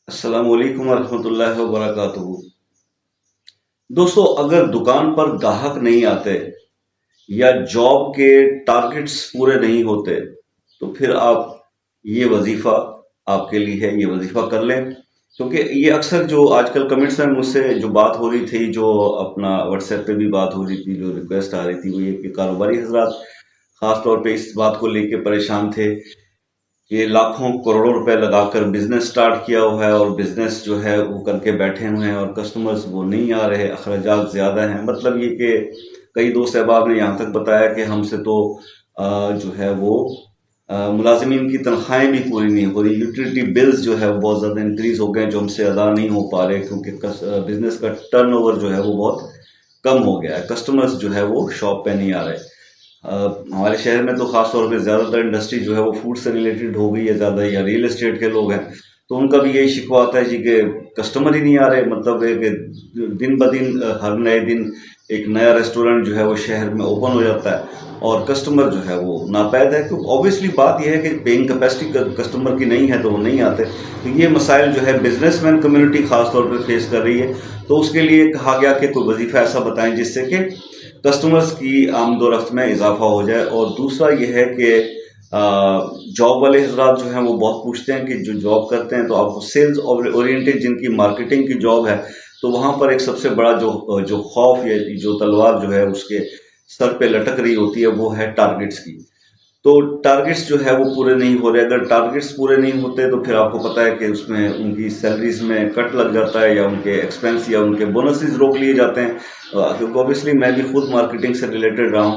السلام علیکم ورحمۃ اللہ وبرکاتہ۔ دوستو، اگر دکان پر گاہک نہیں آتے یا جاب کے ٹارگٹس پورے نہیں ہوتے تو پھر آپ یہ وظیفہ آپ کے لیے ہے، یہ وظیفہ کر لیں، کیونکہ یہ اکثر جو آج کل کمنٹس میں مجھ سے جو بات ہو رہی تھی، جو اپنا واٹس ایپ پہ بھی بات ہو رہی تھی، جو ریکویسٹ آ رہی تھی، وہ یہ کہ کاروباری حضرات خاص طور پہ اس بات کو لے کے پریشان تھے کہ لاکھوں کروڑوں روپے لگا کر بزنس سٹارٹ کیا ہوا ہے اور بزنس جو ہے وہ کر کے بیٹھے ہوئے ہیں اور کسٹمرز وہ نہیں آ رہے، اخراجات زیادہ ہیں۔ مطلب یہ کہ کئی دوست احباب نے یہاں تک بتایا کہ ہم سے تو جو ہے وہ ملازمین کی تنخواہیں بھی پوری نہیں ہو رہی، یوٹیلیٹی بلز جو ہے وہ بہت زیادہ انکریز ہو گئے جو ہم سے ادا نہیں ہو پا رہے، کیونکہ بزنس کا ٹرن اوور جو ہے وہ بہت کم ہو گیا ہے، کسٹمرز جو ہے وہ شاپ پہ نہیں آ رہے۔ ہمارے شہر میں تو خاص طور پہ زیادہ تر انڈسٹری جو ہے وہ فوڈ سے ریلیٹڈ ہو گئی ہے زیادہ، یا ریئل اسٹیٹ کے لوگ ہیں، تو ان کا بھی یہی شکوہ آتا ہے جی کہ کسٹمر ہی نہیں آ رہے۔ مطلب ہے کہ دن بدن ہر نئے دن ایک نیا ریسٹورینٹ جو ہے وہ شہر میں اوپن ہو جاتا ہے اور کسٹمر جو ہے وہ ناپید ہے، کیونکہ اوبیسلی بات یہ ہے کہ پیئنگ کیپیسٹی کسٹمر کی نہیں ہے تو وہ نہیں آتے۔ تو یہ مسائل جو ہے بزنس مین کمیونٹی خاص طور پہ فیس کر رہی ہے، تو اس کے لیے کہا گیا کہ کوئی وظیفہ ایسا بتائیں جس سے کہ کسٹمرز کی آمد و رفت میں اضافہ ہو جائے۔ اور دوسرا یہ ہے کہ جاب والے حضرات جو ہیں وہ بہت پوچھتے ہیں کہ جو جاب کرتے ہیں تو آپ کو سیلز اورینٹڈ جن کی مارکیٹنگ کی جاب ہے، تو وہاں پر ایک سب سے بڑا جو خوف یا جو تلوار جو ہے اس کے سر پہ لٹک رہی ہوتی ہے وہ ہے ٹارگٹس کی۔ تو ٹارگٹس جو ہے وہ پورے نہیں ہو رہے، اگر ٹارگٹس پورے نہیں ہوتے تو پھر آپ کو پتہ ہے کہ اس میں ان کی سیلریز میں کٹ لگ جاتا ہے، یا ان کے ایکسپینس یا ان کے بونسز روک لیے جاتے ہیں، کیونکہ اوبیسلی میں بھی خود مارکیٹنگ سے ریلیٹڈ رہا ہوں۔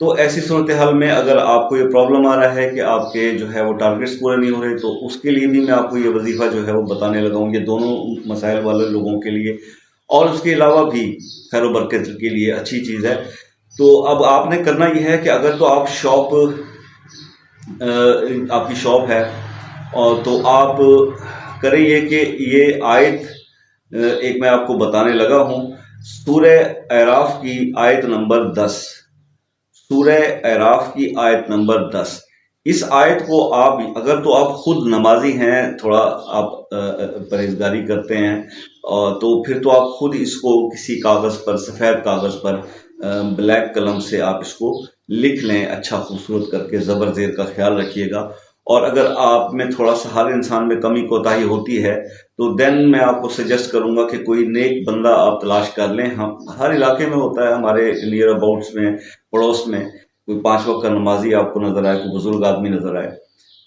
تو ایسی صورتحال میں اگر آپ کو یہ پرابلم آ رہا ہے کہ آپ کے جو ہے وہ ٹارگٹس پورے نہیں ہو رہے، تو اس کے لیے بھی میں آپ کو یہ وظیفہ جو ہے وہ بتانے لگا ہوں، یہ دونوں مسائل والے لوگوں کے لیے اور اس کے علاوہ بھی خیر و برکت کے لیے اچھی چیز ہے۔ تو اب آپ نے کرنا یہ ہے کہ اگر تو آپ آپ کی شاپ ہے، اور تو آپ کریں یہ کہ یہ آیت ایک میں آپ کو بتانے لگا ہوں، سورہ اعراف کی آیت نمبر 10، سورہ اعراف کی آیت نمبر 10۔ اس آیت کو آپ اگر تو آپ خود نمازی ہیں، تھوڑا آپ پرہیزگاری کرتے ہیں، تو پھر تو آپ خود اس کو کسی کاغذ پر، سفید کاغذ پر بلیک قلم سے آپ اس کو لکھ لیں، اچھا خوبصورت کر کے، زبر زیر کا خیال رکھیے گا۔ اور اگر آپ میں تھوڑا سا ہر انسان میں کمی کوتاہی ہوتی ہے تو دین میں آپ کو سجیسٹ کروں گا کہ کوئی نیک بندہ آپ تلاش کر لیں۔ ہم ہر علاقے میں ہوتا ہے، ہمارے نیئر اباؤٹس میں، پڑوس میں کوئی 5 وقت کا نمازی آپ کو نظر آئے، کوئی بزرگ آدمی نظر آئے،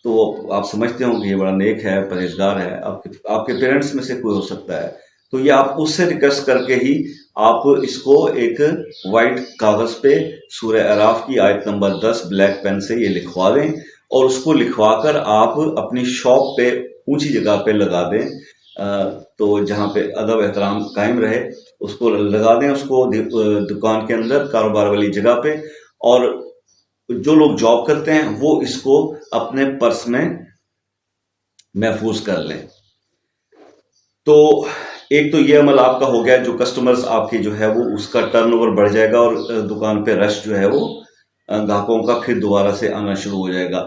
تو آپ سمجھتے ہوں کہ یہ بڑا نیک ہے، پرہیزگار ہے، آپ کے پیرنٹس میں سے کوئی ہو سکتا ہے، تو یہ آپ اس سے ریکویسٹ کر کے ہی آپ اس کو ایک وائٹ کاغذ پہ سورہ اعراف کی آیت نمبر 10 بلیک پین سے یہ لکھوا دیں، اور اس کو لکھوا کر آپ اپنی شاپ پہ اونچی جگہ پہ لگا دیں، تو جہاں پہ ادب احترام قائم رہے اس کو لگا دیں، اس کو دکان کے اندر کاروبار والی جگہ پہ، اور جو لوگ جاب کرتے ہیں وہ اس کو اپنے پرس میں محفوظ کر لیں۔ تو ایک تو یہ عمل آپ کا ہو گیا، جو کسٹمرز آپ کی جو ہے وہ اس کا ٹرن اوور بڑھ جائے گا، اور دکان پہ رش جو ہے وہ گاہکوں کا پھر دوبارہ سے آنا شروع ہو جائے گا۔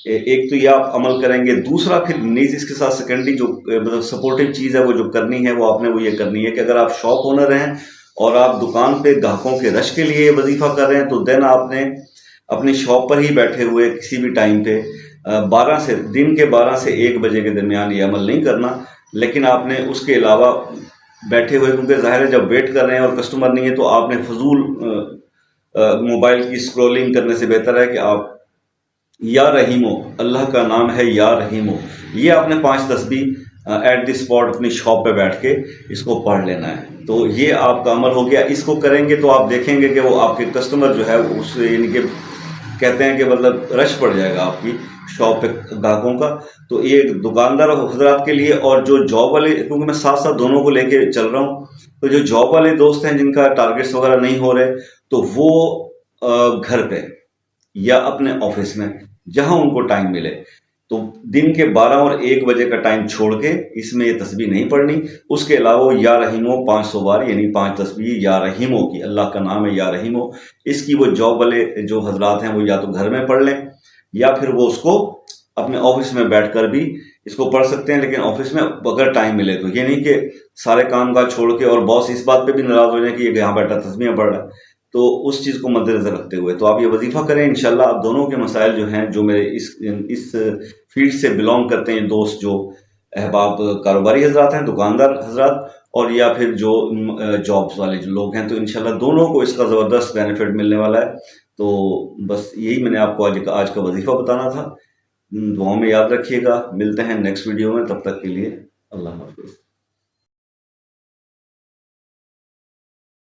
ایک تو یہ آپ عمل کریں گے، دوسرا پھر نیز اس کے ساتھ سیکنڈری جو مطلب سپورٹنگ چیز ہے وہ جو کرنی ہے، وہ آپ نے وہ یہ کرنی ہے کہ اگر آپ شاپ اونر ہیں اور آپ دکان پہ گاہکوں کے رش کے لیے یہ وظیفہ کر رہے ہیں، تو دین آپ نے اپنی شاپ پر ہی بیٹھے ہوئے کسی بھی ٹائم پہ دن کے 12 سے 1 بجے کے درمیان یہ عمل نہیں کرنا، لیکن آپ نے اس کے علاوہ بیٹھے ہوئے، کیونکہ ظاہر ہے جب ویٹ کر رہے ہیں اور کسٹمر نہیں ہے تو آپ نے فضول موبائل کی اسکرولنگ کرنے سے بہتر ہے کہ آپ یا رحیمو، اللہ کا نام ہے یا رحیمو، یہ آپ نے 5 تسبیح ایٹ دی اسپاٹ اپنی شاپ پہ بیٹھ کے اس کو پڑھ لینا ہے۔ تو یہ آپ کا عمل ہو گیا، اس کو کریں گے تو آپ دیکھیں گے کہ وہ آپ کے کسٹمر جو ہے اس یعنی کہ کہتے ہیں کہ مطلب رش پڑ جائے گا آپ کی شاپ پہ گاہکوں کا۔ تو یہ دکاندار حضرات کے لیے، اور جو جاب والے، کیونکہ میں ساتھ ساتھ دونوں کو لے کے چل رہا ہوں، تو جو جاب والے دوست ہیں جن کا ٹارگٹس وغیرہ نہیں ہو رہے، تو وہ گھر پہ یا اپنے آفس میں جہاں ان کو ٹائم ملے، تو دن کے 12 اور 1 بجے کا ٹائم چھوڑ کے اس میں یہ تسبیح نہیں پڑھنی، اس کے علاوہ یا رحیمو 500 بار، یعنی 5 تسبیح یا رحیمو کی، اللہ کا نام ہے یا رحیمو، اس کی وہ جاب والے جو حضرات ہیں وہ یا تو گھر میں پڑھ لیں، یا پھر وہ اس کو اپنے آفس میں بیٹھ کر بھی اس کو پڑھ سکتے ہیں، لیکن آفس میں اگر ٹائم ملے تو، یہ نہیں کہ سارے کام کاج چھوڑ کے، اور باس اس بات پہ بھی ناراض ہو جائے کہ یہ یہاں بیٹھا تسبیحیں پڑھ رہا ہے، تو اس چیز کو مد نظر رکھتے ہوئے تو آپ یہ وظیفہ کریں انشاءاللہ. آپ دونوں کے مسائل جو ہیں، جو میرے اس فیلڈ سے بلونگ کرتے ہیں دوست، جو احباب کاروباری حضرات ہیں، دکاندار حضرات، اور یا پھر جو جابس والے جو لوگ ہیں، تو انشاءاللہ دونوں کو اس کا زبردست بینیفٹ ملنے والا ہے. تو بس یہی میں نے آپ کو آج کا وظیفہ بتانا تھا. دعاؤں میں یاد رکھیے گا. ملتے ہیں نیکسٹ ویڈیو میں، تب تک کے لیے اللہ حافظ.